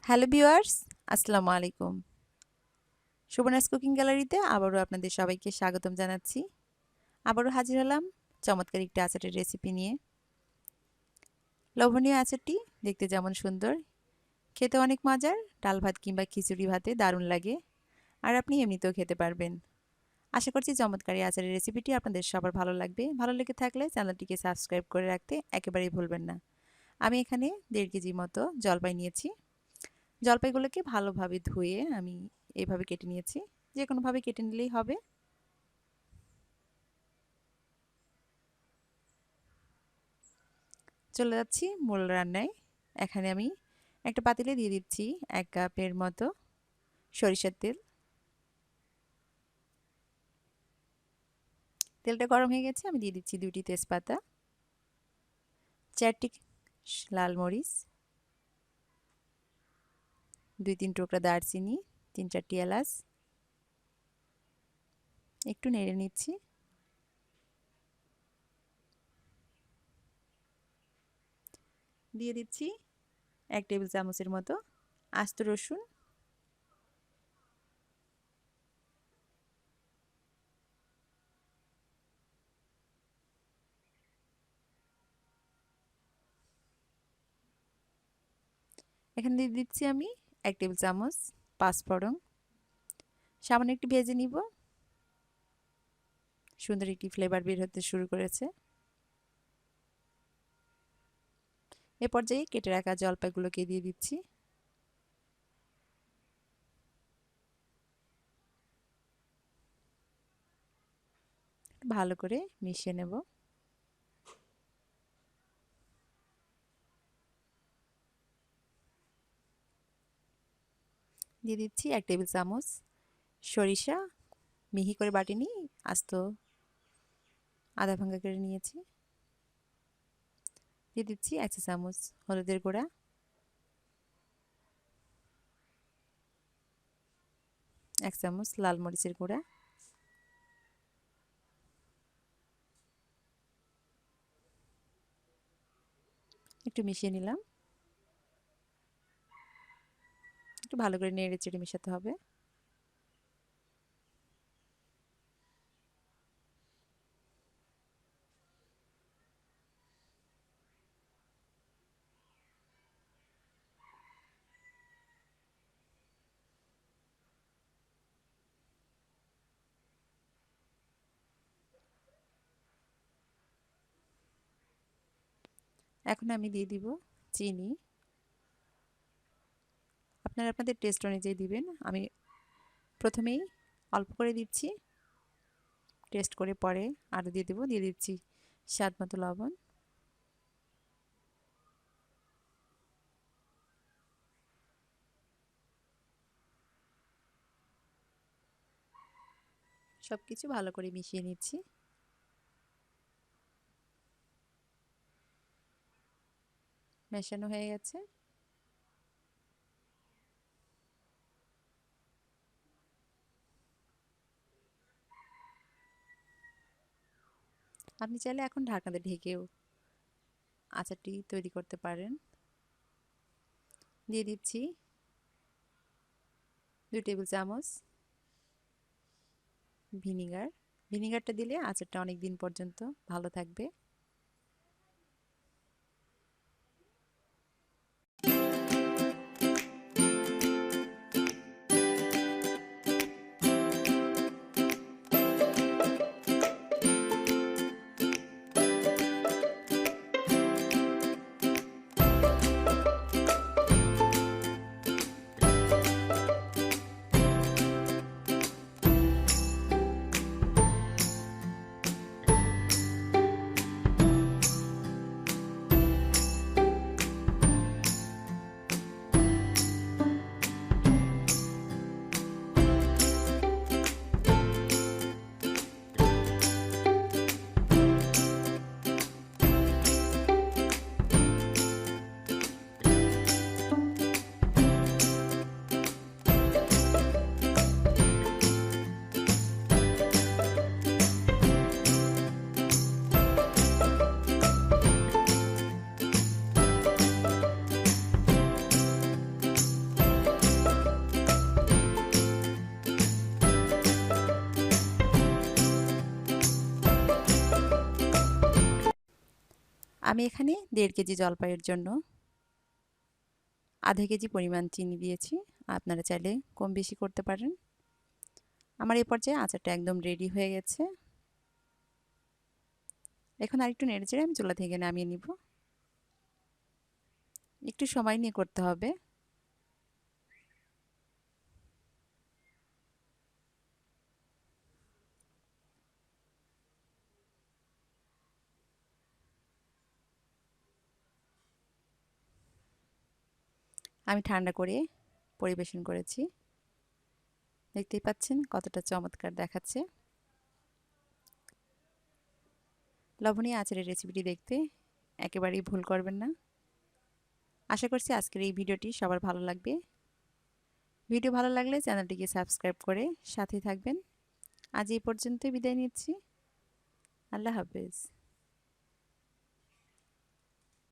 Hello viewers, আসসালামু আলাইকুম। Subarna's cooking গ্যালারিতে আবারও আপনাদের সবাইকে স্বাগতম জানাচ্ছি। আবারও হাজির হলাম চমৎকার একটি আচারের রেসিপি নিয়ে। লোভনীয় আচারটি দেখতে যেমন সুন্দর, খেতে অনেক মজার, ডাল ভাত কিংবা খিচুড়ি ভাতে দারুণ লাগে। আর আপনি এমনিতেও খেতে পারবেন। আশা করছি চমৎকার এই আচারের রেসিপিটি আপনাদের সবার ভালো লাগবে। ভালো লেগে থাকলে চ্যানেলটিকে সাবস্ক্রাইব করে রাখতে একেবারেই ভুলবেন না। আমি এখানে 1.5 কেজি মতো জলপাই নিয়েছি। জলপাইগুলোকে ভালোভাবে ধুয়ে আমি এভাবে কেটে নিয়েছি। যে কোনোভাবে কেটে নিলেই হবে। চলে যাচ্ছি মূল রান্নায়। এখানে আমি একটা পাতিলে দিয়ে দিচ্ছি 1 কাপের মতো সরিষার তেল। তেলটা গরম হয়ে গেছে, আমি দিয়ে দিচ্ছি 2টি তেজপাতা, 4টি লাল মরিচ, 2-3 টুকরা দারচিনি, 3-4টি এলাচ। একটু নেড়ে নিচ্ছি। দিয়ে দিচ্ছি 1 টেবিল চামচের মতো আস্ত রসুন। এখানে দিয়ে দিচ্ছি আমি 1 টেবিল চামচ পাঁচফোড়ন। সামান্য একটু ভেজে নিব। সুন্দর একটি ফ্লেভার বের হতে শুরু করেছে। এ পর্যায়ে কেটে রাখা জলপাইগুলোকে দিয়ে দিচ্ছি। ভালো করে মিশিয়ে নেব। দিয়ে দিচ্ছি 1 টেবিল চামচ সরিষা, মিহি করে বাটিনি, আস্ত আধা ভাঙা করে নিয়েছি। দিয়ে দিচ্ছি 1 চা চামচ হলুদের গুঁড়া, 1 চামচ লাল মরিচের গুঁড়া, একটু মিশিয়ে নিলাম। একটু ভালো করে নেড়ে চেড়ে মেশাতে হবে। এখন আমি দিয়ে দিব চিনি। আপনারা আপনাদের টেস্ট অনুযায়ী দিবেন। আমি প্রথমেই অল্প করে দিচ্ছি, টেস্ট করে পরে আরও দিয়ে দেব। দিয়ে দিচ্ছি স্বাদ মতো লবণ। সব কিছু ভালো করে মিশিয়ে নিচ্ছি। মেশানো হয়ে গেছে। আপনি চাইলে এখন ঢাকনাতে ঢেকেও আচারটি তৈরি করতে পারেন। দিয়ে দিচ্ছি 2 টেবিল চামচ ভিনিগার। ভিনিগারটা দিলে আচারটা অনেক দিন পর্যন্ত ভালো থাকবে। আমি এখানে 1.5 কেজি জলপাইয়ের জন্য আধা কেজি পরিমাণ চিনি দিয়েছি। আপনারা চাইলে কম বেশি করতে পারেন। আমার এই পর্যায়ে আচারটা একদম রেডি হয়ে গেছে। এখন আরেকটু নেড়েচেড়ে আমি চুলা থেকে নামিয়ে নিব। একটু সময় নিয়ে করতে হবে। আমি ঠান্ডা করে পরিবেশন করেছি। দেখতেই পাচ্ছেন কতটা চমৎকার দেখাচ্ছে। লবণীয় আচারের রেসিপিটি দেখতে একেবারেই ভুল করবেন না। আশা করছি আজকের এই ভিডিওটি সবার ভালো লাগবে। ভিডিও ভালো লাগলে চ্যানেলটিকে সাবস্ক্রাইব করে সাথেই থাকবেন। আজ এই পর্যন্তই বিদায় নিচ্ছি। আল্লাহ হাফেজ।